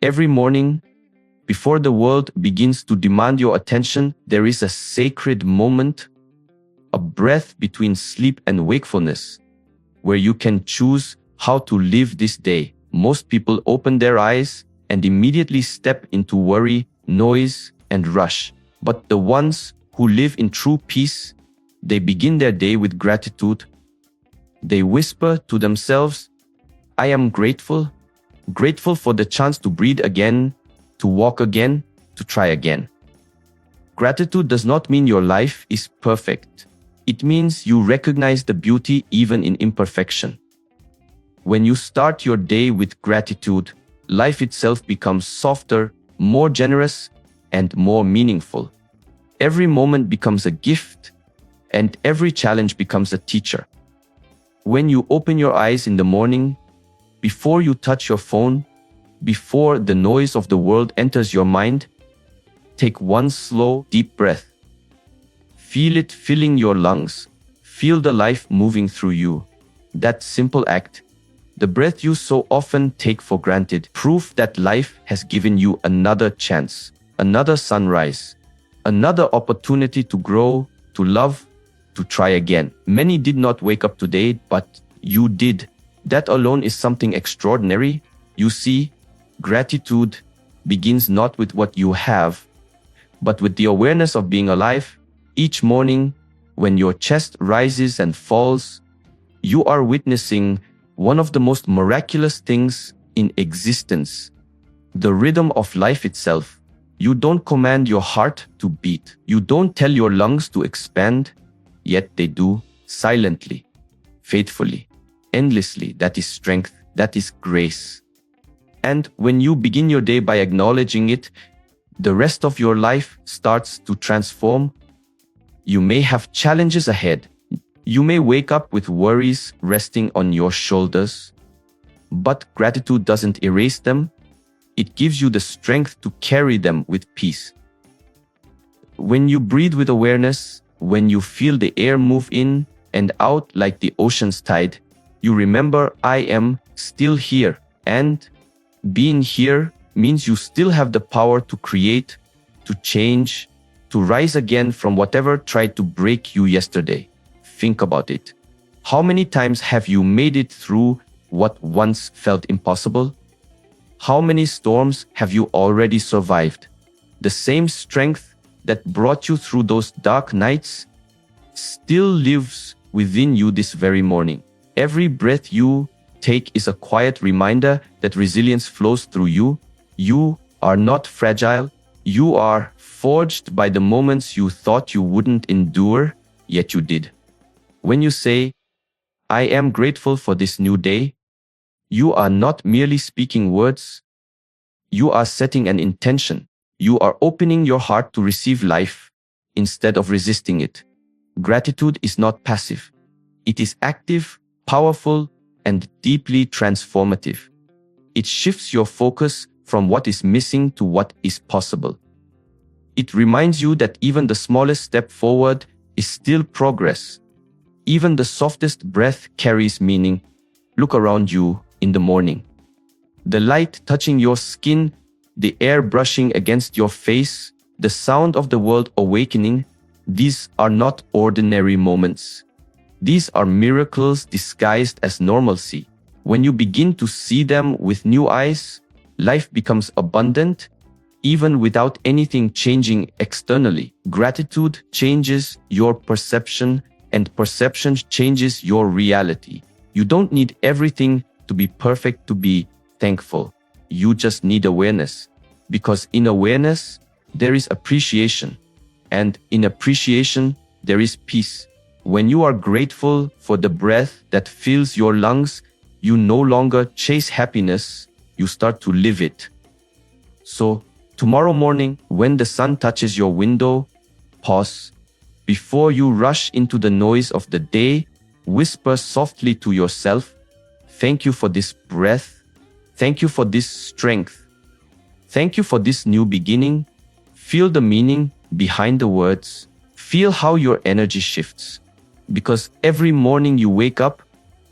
Every morning, before the world begins to demand your attention, there is a sacred moment, a breath between sleep and wakefulness, where you can choose how to live this day. Most people open their eyes and immediately step into worry, noise, and rush. But the ones who live in true peace, they begin their day with gratitude. They whisper to themselves, I am grateful, grateful for the chance to breathe again, to walk again, to try again. Gratitude does not mean your life is perfect. It means you recognize the beauty even in imperfection. When you start your day with gratitude, life itself becomes softer, more generous, and more meaningful. Every moment becomes a gift, and every challenge becomes a teacher. When you open your eyes in the morning, before you touch your phone, before the noise of the world enters your mind, take one slow, deep breath. Feel it filling your lungs. Feel the life moving through you. That simple act, the breath you so often take for granted, proof that life has given you another chance, another sunrise, another opportunity to grow, to love, to try again. Many did not wake up today, but you did. That alone is something extraordinary. You see, gratitude begins not with what you have, but with the awareness of being alive. Each morning, when your chest rises and falls, you are witnessing one of the most miraculous things in existence, the rhythm of life itself. You don't command your heart to beat. You don't tell your lungs to expand, yet they do, silently, faithfully, endlessly. That is strength, that is grace. And when you begin your day by acknowledging it, the rest of your life starts to transform. You may have challenges ahead. You may wake up with worries resting on your shoulders, but gratitude doesn't erase them. It gives you the strength to carry them with peace. When you breathe with awareness, when you feel the air move in and out like the ocean's tide, you remember, I am still here. And being here means you still have the power to create, to change, to rise again from whatever tried to break you yesterday. Think about it. How many times have you made it through what once felt impossible? How many storms have you already survived? The same strength that brought you through those dark nights still lives within you this very morning. Every breath you take is a quiet reminder that resilience flows through you. You are not fragile. You are forged by the moments you thought you wouldn't endure, yet you did. When you say, I am grateful for this new day, you are not merely speaking words. You are setting an intention. You are opening your heart to receive life instead of resisting it. Gratitude is not passive. It is active, powerful, and deeply transformative. It shifts your focus from what is missing to what is possible. It reminds you that even the smallest step forward is still progress. Even the softest breath carries meaning. Look around you in the morning. The light touching your skin, the air brushing against your face, the sound of the world awakening, these are not ordinary moments. These are miracles disguised as normalcy. When you begin to see them with new eyes, life becomes abundant, even without anything changing externally. Gratitude changes your perception, and perception changes your reality. You don't need everything to be perfect to be thankful. You just need awareness. Because in awareness, there is appreciation. And in appreciation, there is peace. When you are grateful for the breath that fills your lungs, you no longer chase happiness, you start to live it. So, tomorrow morning, when the sun touches your window, pause. Before you rush into the noise of the day, whisper softly to yourself, thank you for this breath. Thank you for this strength. Thank you for this new beginning. Feel the meaning behind the words. Feel how your energy shifts. Because every morning you wake up,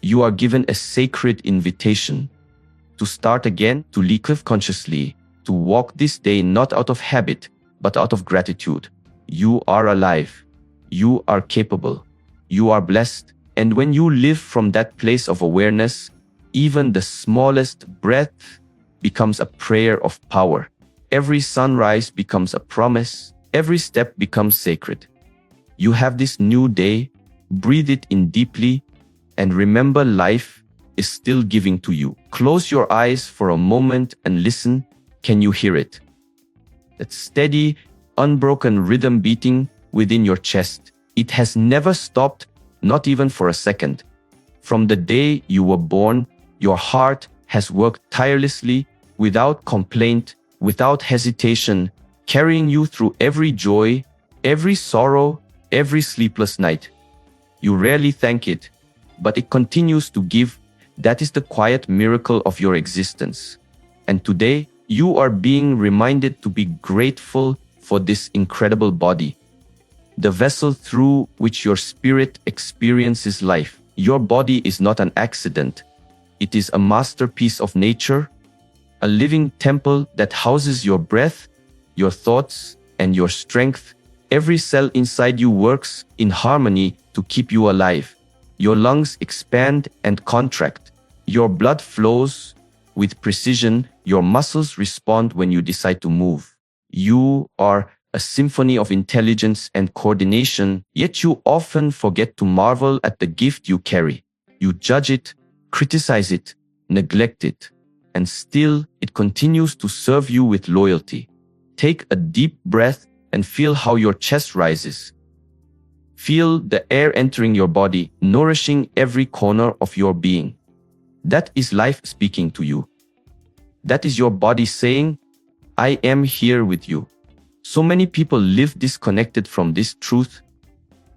you are given a sacred invitation. to start again, to live consciously, to walk this day not out of habit, but out of gratitude. You are alive. You are capable. You are blessed. And when you live from that place of awareness, even the smallest breath becomes a prayer of power. Every sunrise becomes a promise. Every step becomes sacred. You have this new day. Breathe it in deeply, and remember life is still giving to you. Close your eyes for a moment and listen. Can you hear it? That steady, unbroken rhythm beating within your chest. It has never stopped, not even for a second. From the day you were born, your heart has worked tirelessly, without complaint, without hesitation, carrying you through every joy, every sorrow, every sleepless night. You rarely thank it, but it continues to give. That is the quiet miracle of your existence. And today, you are being reminded to be grateful for this incredible body, the vessel through which your spirit experiences life. Your body is not an accident. It is a masterpiece of nature, a living temple that houses your breath, your thoughts, and your strength. Every cell inside you works in harmony to keep you alive. Your lungs expand and contract. Your blood flows with precision. Your muscles respond when you decide to move. You are a symphony of intelligence and coordination, yet you often forget to marvel at the gift you carry. You judge it, criticize it, neglect it, and still it continues to serve you with loyalty. Take a deep breath and feel how your chest rises. Feel the air entering your body, nourishing every corner of your being. That is life speaking to you. That is your body saying, I am here with you. So many people live disconnected from this truth.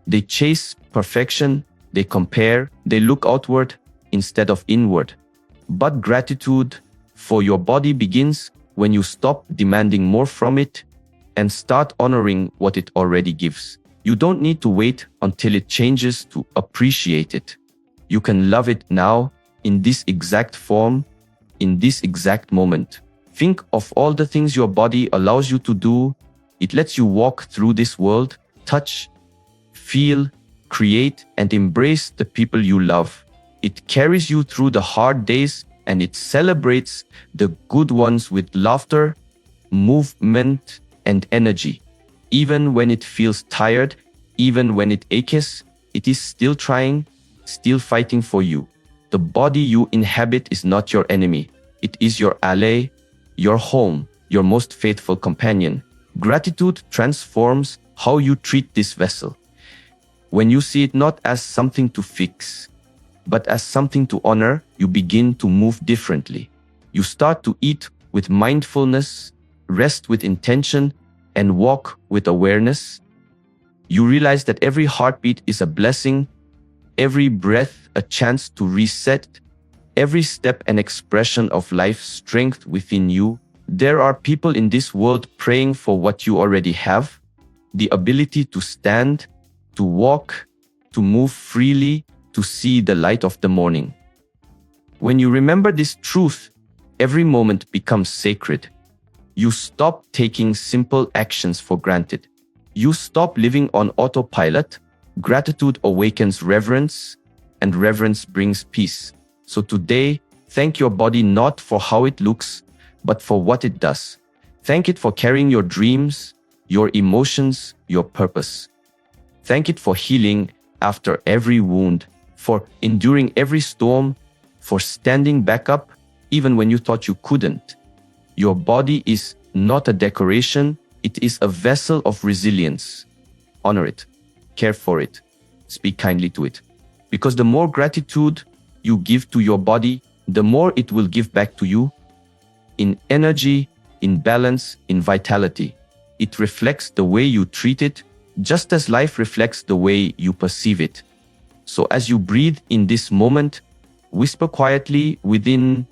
They chase perfection, they compare, they look outward instead of inward. But gratitude for your body begins when you stop demanding more from it and start honoring what it already gives. You don't need to wait until it changes to appreciate it. You can love it now, in this exact form, in this exact moment. Think of all the things your body allows you to do. It lets you walk through this world, touch, feel, create, and embrace the people you love. It carries you through the hard days, and it celebrates the good ones with laughter, movement, and energy. Even when it feels tired, even when it aches, it is still trying, still fighting for you. The body you inhabit is not your enemy. It is your ally, your home, your most faithful companion. Gratitude transforms how you treat this vessel. When you see it not as something to fix, but as something to honor, you begin to move differently. You start to eat with mindfulness, rest with intention, and walk with awareness. You realize that every heartbeat is a blessing, every breath a chance to reset, every step an expression of life's strength within you. There are people in this world praying for what you already have, the ability to stand, to walk, to move freely, to see the light of the morning. When you remember this truth, every moment becomes sacred. You stop taking simple actions for granted. You stop living on autopilot. Gratitude awakens reverence, and reverence brings peace. So today, thank your body not for how it looks, but for what it does. Thank it for carrying your dreams, your emotions, your purpose. Thank it for healing after every wound, for enduring every storm, for standing back up even when you thought you couldn't. Your body is not a decoration, it is a vessel of resilience. Honor it, care for it, speak kindly to it. Because the more gratitude you give to your body, the more it will give back to you in energy, in balance, in vitality. It reflects the way you treat it, just as life reflects the way you perceive it. So as you breathe in this moment, whisper quietly within,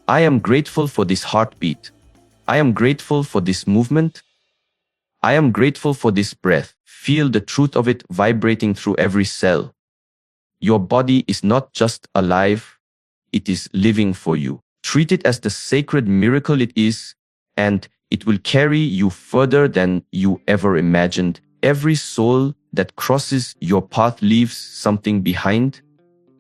I am grateful for this heartbeat. I am grateful for this movement. I am grateful for this breath. Feel the truth of it vibrating through every cell. Your body is not just alive, it is living for you. Treat it as the sacred miracle it is, and it will carry you further than you ever imagined. Every soul that crosses your path leaves something behind,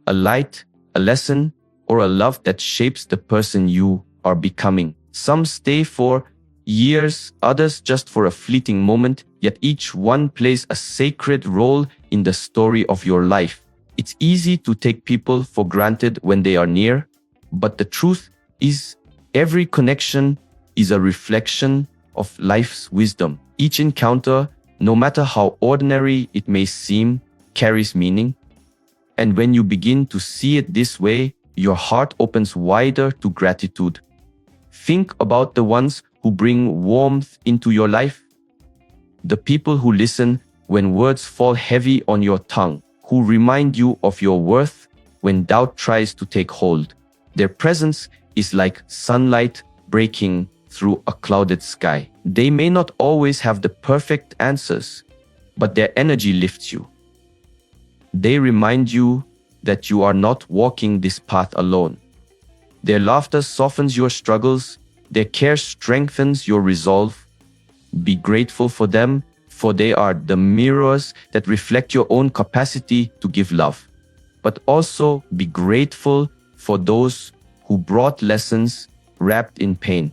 a light, a lesson, or a love that shapes the person you are becoming. Some stay for years, others just for a fleeting moment, yet each one plays a sacred role in the story of your life. It's easy to take people for granted when they are near, but the truth is, every connection is a reflection of life's wisdom. Each encounter, no matter how ordinary it may seem, carries meaning. And when you begin to see it this way, your heart opens wider to gratitude. Think about the ones who bring warmth into your life, the people who listen when words fall heavy on your tongue, who remind you of your worth when doubt tries to take hold. Their presence is like sunlight breaking through a clouded sky. They may not always have the perfect answers, but their energy lifts you. They remind you that you are not walking this path alone. Their laughter softens your struggles. Their care strengthens your resolve. Be grateful for them, for they are the mirrors that reflect your own capacity to give love. But also be grateful for those who brought lessons wrapped in pain.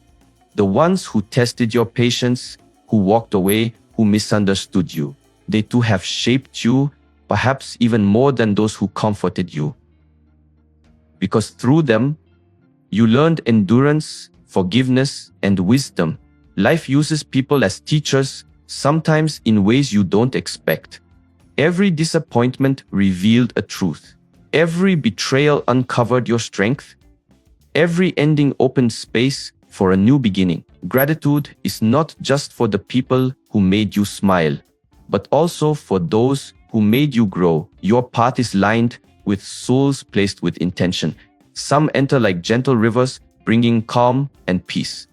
The ones who tested your patience, who walked away, who misunderstood you. They too have shaped you, perhaps even more than those who comforted you. Because through them, you learned endurance, forgiveness, and wisdom. Life uses people as teachers, sometimes in ways you don't expect. Every disappointment revealed a truth. Every betrayal uncovered your strength. Every ending opened space for a new beginning. Gratitude is not just for the people who made you smile, but also for those who made you grow. Your path is lined with souls placed with intention. Some enter like gentle rivers, bringing calm and peace.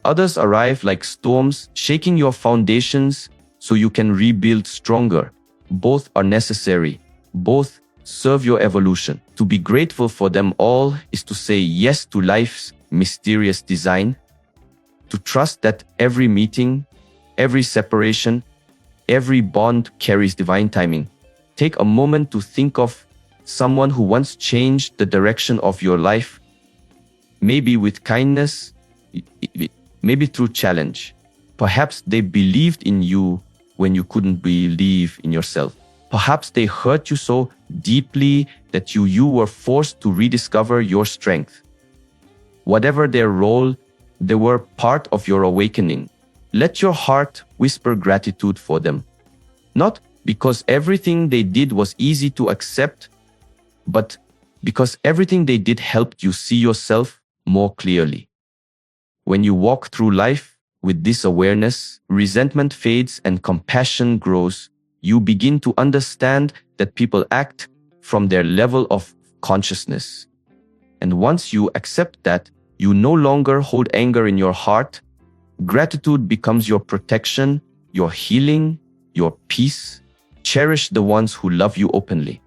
Others arrive like storms, shaking your foundations so you can rebuild stronger. Both are necessary. Both serve your evolution. To be grateful for them all is to say yes to life's mysterious design, to trust that every meeting, every separation, every bond carries divine timing. Take a moment to think of someone who once changed the direction of your life, maybe with kindness, maybe through challenge. Perhaps they believed in you when you couldn't believe in yourself. Perhaps they hurt you so deeply that you were forced to rediscover your strength. Whatever their role, they were part of your awakening. Let your heart whisper gratitude for them. Not because everything they did was easy to accept, but because everything they did helped you see yourself more clearly. When you walk through life with this awareness, resentment fades and compassion grows. You begin to understand that people act from their level of consciousness. And once you accept that, you no longer hold anger in your heart. Gratitude becomes your protection, your healing, your peace. Cherish the ones who love you openly.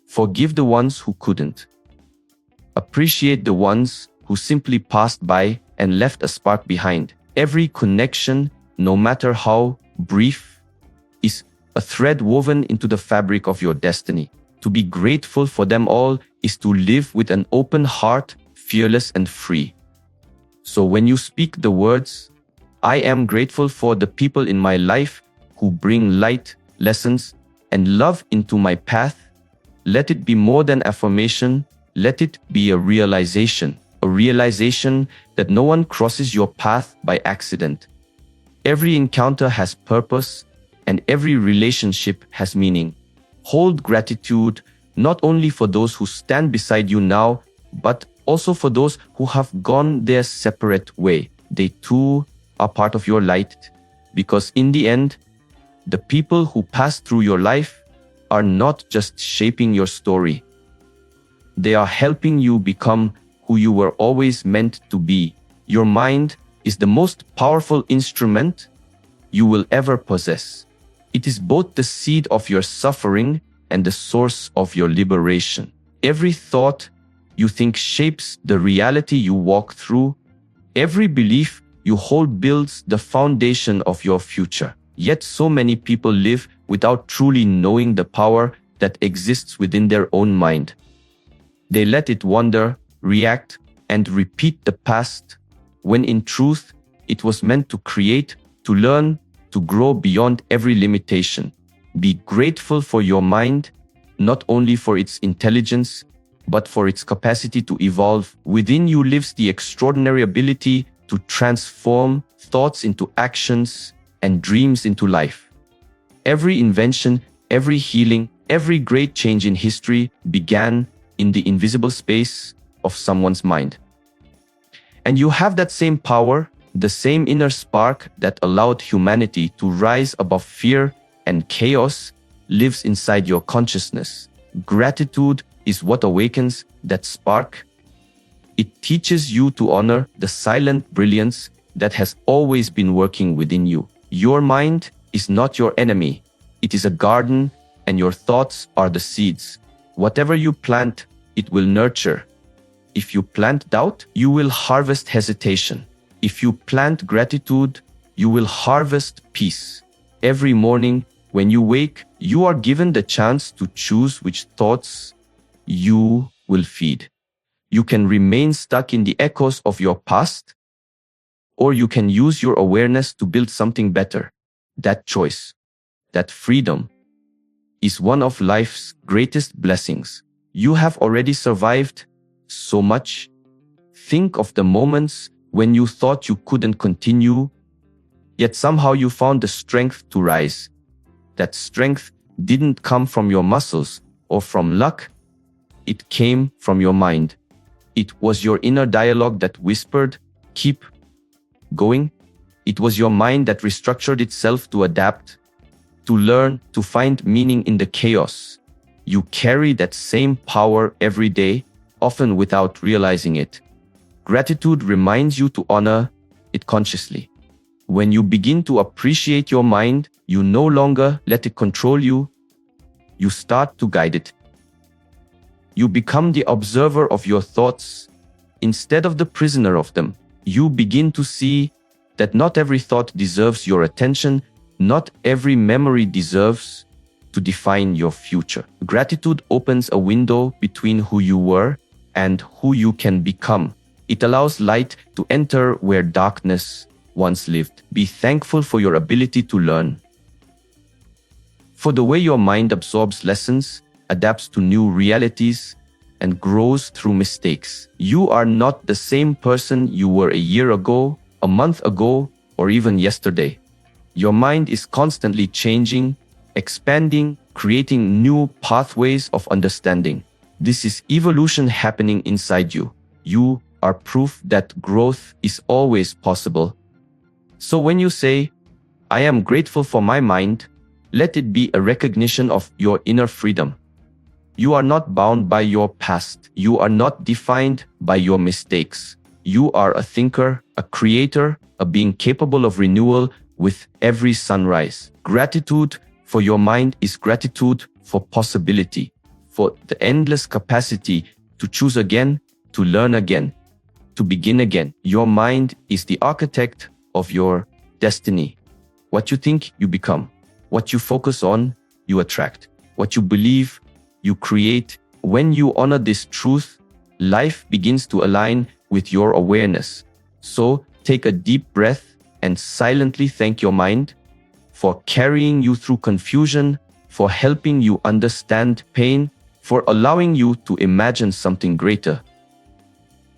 Forgive the ones who couldn't. Appreciate the ones who simply passed by and left a spark behind. Every connection, no matter how brief, is a thread woven into the fabric of your destiny. To be grateful for them all is to live with an open heart, fearless and free. So when you speak the words, I am grateful for the people in my life who bring light, lessons, and love into my path, let it be more than affirmation. Let it be a realization that no one crosses your path by accident. Every encounter has purpose, and every relationship has meaning. Hold gratitude not only for those who stand beside you now, but also for those who have gone their separate way. They too are part of your light, because in the end, the people who pass through your life are not just shaping your story. They are helping you become who you were always meant to be. Your mind is the most powerful instrument you will ever possess. It is both the seed of your suffering and the source of your liberation. Every thought, you think shapes the reality you walk through. Every belief you hold builds the foundation of your future. Yet so many people live without truly knowing the power that exists within their own mind. They let it wander, react, and repeat the past, when in truth, it was meant to create, to learn, to grow beyond every limitation. Be grateful for your mind, not only for its intelligence, but for its capacity to evolve. Within you lives the extraordinary ability to transform thoughts into actions and dreams into life. Every invention, every healing, every great change in history began in the invisible space of someone's mind. And you have that same power, the same inner spark that allowed humanity to rise above fear and chaos lives inside your consciousness. Gratitude is what awakens that spark. It teaches you to honor the silent brilliance that has always been working within you. Your mind is not your enemy. It is a garden, and your thoughts are the seeds. Whatever you plant, it will nurture. If you plant doubt, you will harvest hesitation. If you plant gratitude, you will harvest peace. Every morning, when you wake, you are given the chance to choose which thoughts you will feed. You can remain stuck in the echoes of your past, or you can use your awareness to build something better. That choice, that freedom, is one of life's greatest blessings. You have already survived so much. Think of the moments when you thought you couldn't continue, yet somehow you found the strength to rise. That strength didn't come from your muscles or from luck. It came from your mind. It was your inner dialogue that whispered, "Keep going." It was your mind that restructured itself to adapt, to learn, to find meaning in the chaos. You carry that same power every day, often without realizing it. Gratitude reminds you to honor it consciously. When you begin to appreciate your mind, you no longer let it control you. You start to guide it. You become the observer of your thoughts instead of the prisoner of them. You begin to see that not every thought deserves your attention, not every memory deserves to define your future. Gratitude opens a window between who you were and who you can become. It allows light to enter where darkness once lived. Be thankful for your ability to learn, for the way your mind absorbs lessons, adapts to new realities, and grows through mistakes. You are not the same person you were a year ago, a month ago, or even yesterday. Your mind is constantly changing, expanding, creating new pathways of understanding. This is evolution happening inside you. You are proof that growth is always possible. So when you say, "I am grateful for my mind," let it be a recognition of your inner freedom. You are not bound by your past. You are not defined by your mistakes. You are a thinker, a creator, a being capable of renewal with every sunrise. Gratitude for your mind is gratitude for possibility, for the endless capacity to choose again, to learn again, to begin again. Your mind is the architect of your destiny. What you think, you become. What you focus on, you attract. What you believe, you create. When you honor this truth, life begins to align with your awareness. So take a deep breath and silently thank your mind for carrying you through confusion, for helping you understand pain, for allowing you to imagine something greater.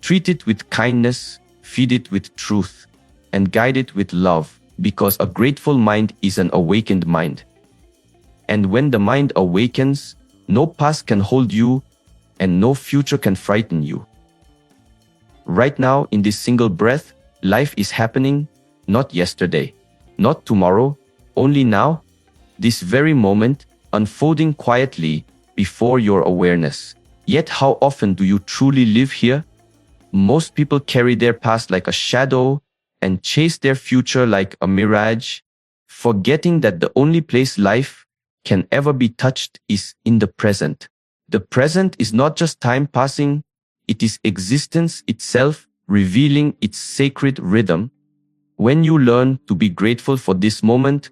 Treat it with kindness, feed it with truth, and guide it with love, because a grateful mind is an awakened mind. And when the mind awakens, no past can hold you, and no future can frighten you. Right now, in this single breath, life is happening, not yesterday, not tomorrow, only now, this very moment, unfolding quietly before your awareness. Yet how often do you truly live here? Most people carry their past like a shadow and chase their future like a mirage, forgetting that the only place life can ever be touched is in the present. The present is not just time passing, It is existence itself revealing its sacred rhythm. When you learn to be grateful for this moment,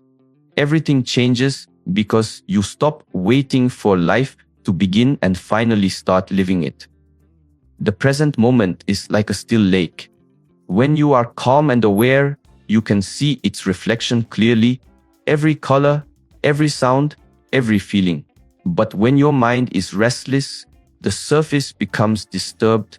everything changes because you stop waiting for life to begin and finally start living it. The present moment is like a still lake. When you are calm and aware, you can see its reflection clearly, every color, every sound, every feeling. But when your mind is restless, the surface becomes disturbed,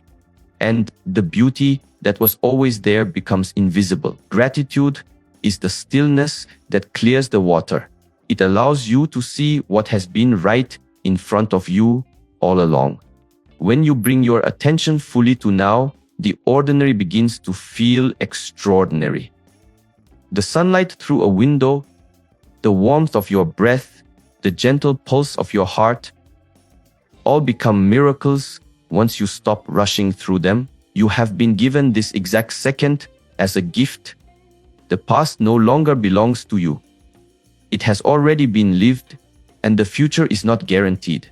and the beauty that was always there becomes invisible. Gratitude is the stillness that clears the water. It allows you to see what has been right in front of you all along. When you bring your attention fully to now, the ordinary begins to feel extraordinary. The sunlight through a window, the warmth of your breath, the gentle pulse of your heart, all become miracles once you stop rushing through them. You have been given this exact second as a gift. The past no longer belongs to you. It has already been lived, and the future is not guaranteed.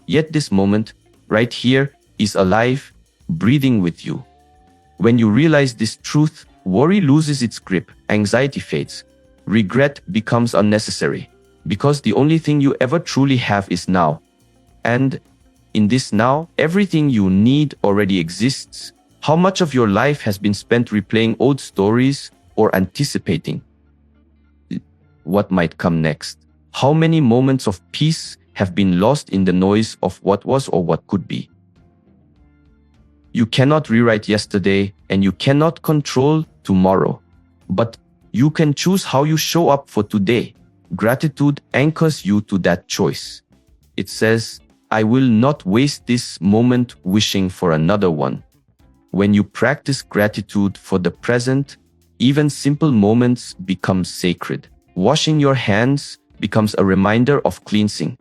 Yet this moment, right here, is alive, breathing with you. When you realize this truth, worry loses its grip, anxiety fades, regret becomes unnecessary, because the only thing you ever truly have is now. And in this now, everything you need already exists. How much of your life has been spent replaying old stories or anticipating what might come next? How many moments of peace have been lost in the noise of what was or what could be? You cannot rewrite yesterday, and you cannot control tomorrow. But you can choose how you show up for today. Gratitude anchors you to that choice. It says, I will not waste this moment wishing for another one. When you practice gratitude for the present, even simple moments become sacred. Washing your hands becomes a reminder of cleansing.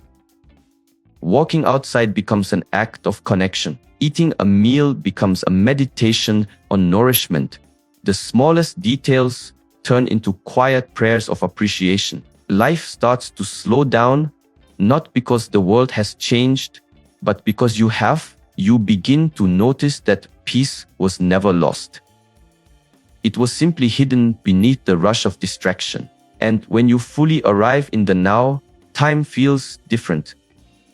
Walking outside becomes an act of connection. Eating a meal becomes a meditation on nourishment. The smallest details turn into quiet prayers of appreciation. Life starts to slow down, not because the world has changed, but because you begin to notice that peace was never lost. It was simply hidden beneath the rush of distraction. And when you fully arrive in the now, time feels different.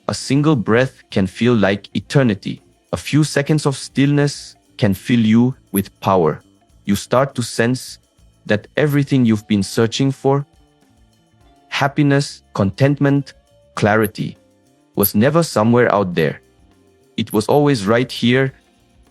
A single breath can feel like eternity. A few seconds of stillness can fill you with power. You start to sense that everything you've been searching for, happiness, contentment, clarity, was never somewhere out there. It was always right here,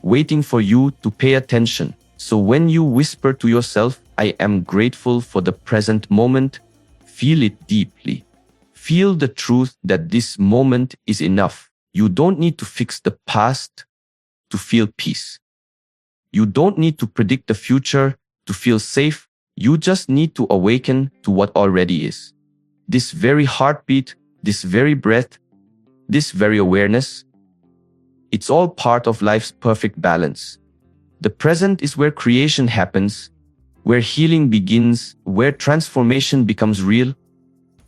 waiting for you to pay attention. So when you whisper to yourself, I am grateful for the present moment, feel it deeply. Feel the truth that this moment is enough. You don't need to fix the past to feel peace. You don't need to predict the future to feel safe. You just need to awaken to what already is. This very heartbeat, this very breath, this very awareness, it's all part of life's perfect balance. The present is where creation happens, where healing begins, where transformation becomes real.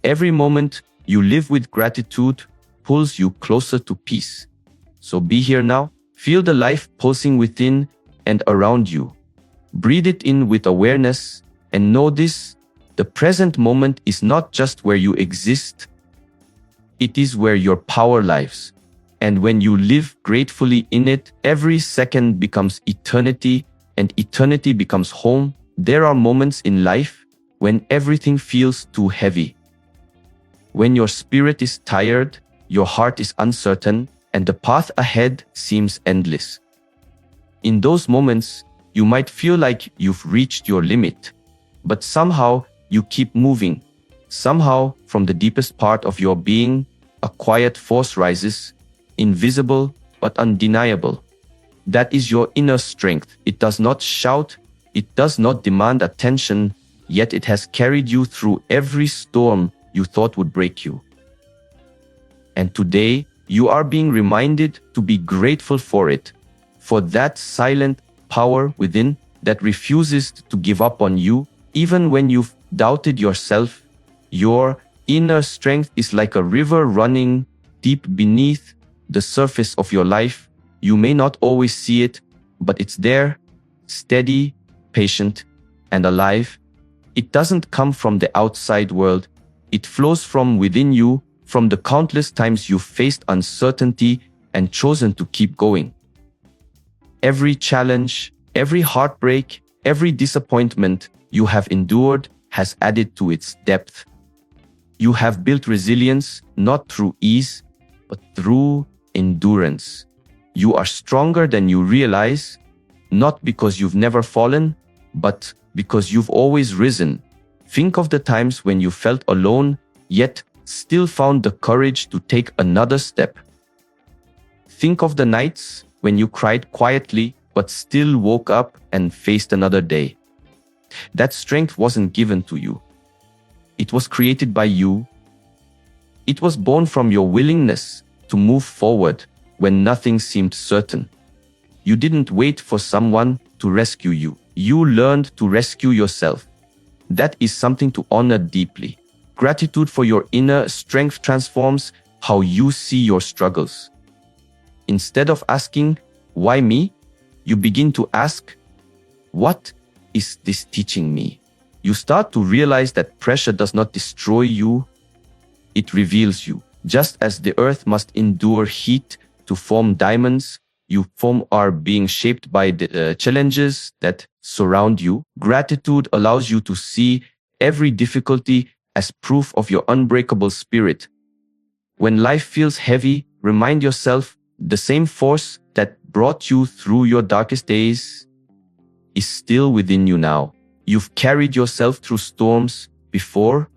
Every moment you live with gratitude pulls you closer to peace. So be here now. Feel the life pulsing within and around you. Breathe it in with awareness and know this: the present moment is not just where you exist, it is where your power lives. And when you live gratefully in it, every second becomes eternity, and eternity becomes home. There are moments in life when everything feels too heavy. When your spirit is tired, your heart is uncertain, and the path ahead seems endless. In those moments, you might feel like you've reached your limit, but somehow you keep moving. Somehow, from the deepest part of your being, a quiet force rises, invisible but undeniable. That is your inner strength. It does not shout, it does not demand attention, yet it has carried you through every storm you thought would break you. And today, you are being reminded to be grateful for it, for that silent power within that refuses to give up on you, even when you've doubted yourself. Your inner strength is like a river running deep beneath the surface of your life. You may not always see it, but it's there, steady, patient, and alive. It doesn't come from the outside world. It flows from within you, from the countless times you've faced uncertainty and chosen to keep going. Every challenge, every heartbreak, every disappointment you have endured has added to its depth. You have built resilience not through ease, but through endurance. You are stronger than you realize, not because you've never fallen, but because you've always risen. Think of the times when you felt alone, yet still found the courage to take another step. Think of the nights when you cried quietly, but still woke up and faced another day. That strength wasn't given to you. It was created by you. It was born from your willingness to move forward when nothing seemed certain. You didn't wait for someone to rescue you. You learned to rescue yourself. That is something to honor deeply. Gratitude for your inner strength transforms how you see your struggles. Instead of asking, "Why me?" you begin to ask, "What is this teaching me?" You start to realize that pressure does not destroy you, it reveals you. Just as the earth must endure heat to form diamonds, you are being shaped by the challenges that surround you. Gratitude allows you to see every difficulty as proof of your unbreakable spirit. When life feels heavy, remind yourself the same force that brought you through your darkest days is still within you now. You've carried yourself through storms before.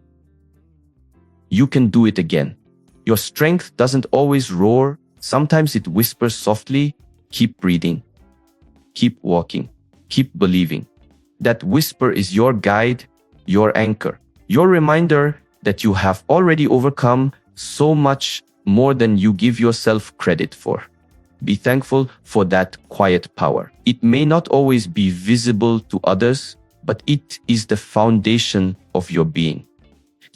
You can do it again. Your strength doesn't always roar. Sometimes it whispers softly. Keep breathing. Keep walking. Keep believing. That whisper is your guide, your anchor, your reminder that you have already overcome so much more than you give yourself credit for. Be thankful for that quiet power. It may not always be visible to others, but it is the foundation of your being.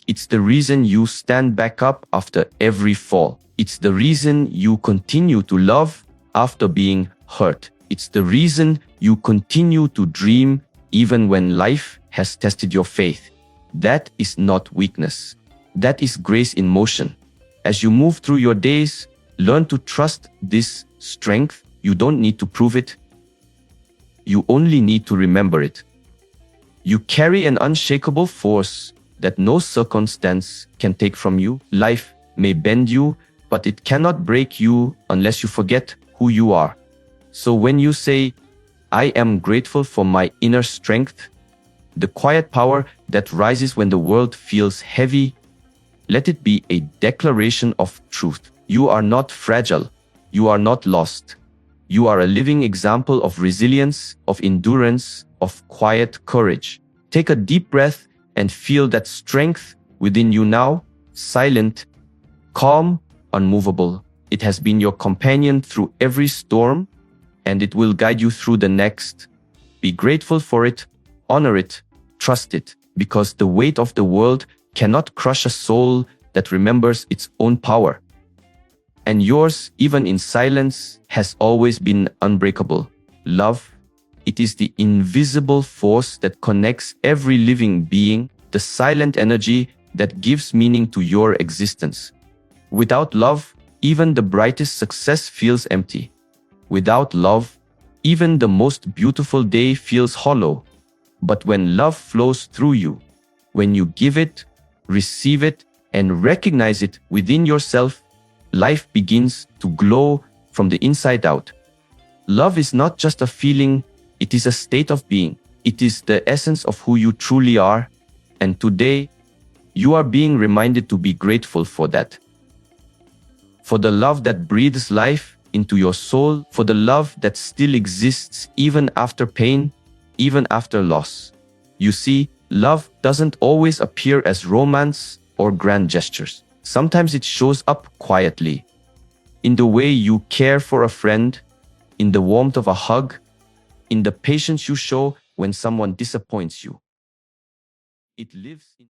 It's the reason you stand back up after every fall. It's the reason you continue to love after being hurt. It's the reason you continue to dream even when life has tested your faith. That is not weakness. That is grace in motion. As you move through your days, learn to trust this strength. You don't need to prove it. You only need to remember it. You carry an unshakable force that no circumstance can take from you. Life may bend you, but it cannot break you unless you forget who you are. So when you say, "I am grateful for my inner strength," the quiet power that rises when the world feels heavy, let it be a declaration of truth. You are not fragile. You are not lost. You are a living example of resilience, of endurance, of quiet courage. Take a deep breath and feel that strength within you now, silent, calm, unmovable. It has been your companion through every storm, and it will guide you through the next. Be grateful for it, honor it, trust it, because the weight of the world cannot crush a soul that remembers its own power. And yours, even in silence, has always been unbreakable. Love, it is the invisible force that connects every living being, the silent energy that gives meaning to your existence. Without love, even the brightest success feels empty. Without love, even the most beautiful day feels hollow. But when love flows through you, when you give it, receive it, and recognize it within yourself, life begins to glow from the inside out. Love is not just a feeling, it is a state of being. It is the essence of who you truly are. And today, you are being reminded to be grateful for that. For the love that breathes life into your soul, for the love that still exists even after pain, even after loss. You see, love doesn't always appear as romance or grand gestures. Sometimes it shows up quietly, in the way you care for a friend, in the warmth of a hug, in the patience you show when someone disappoints you. It lives in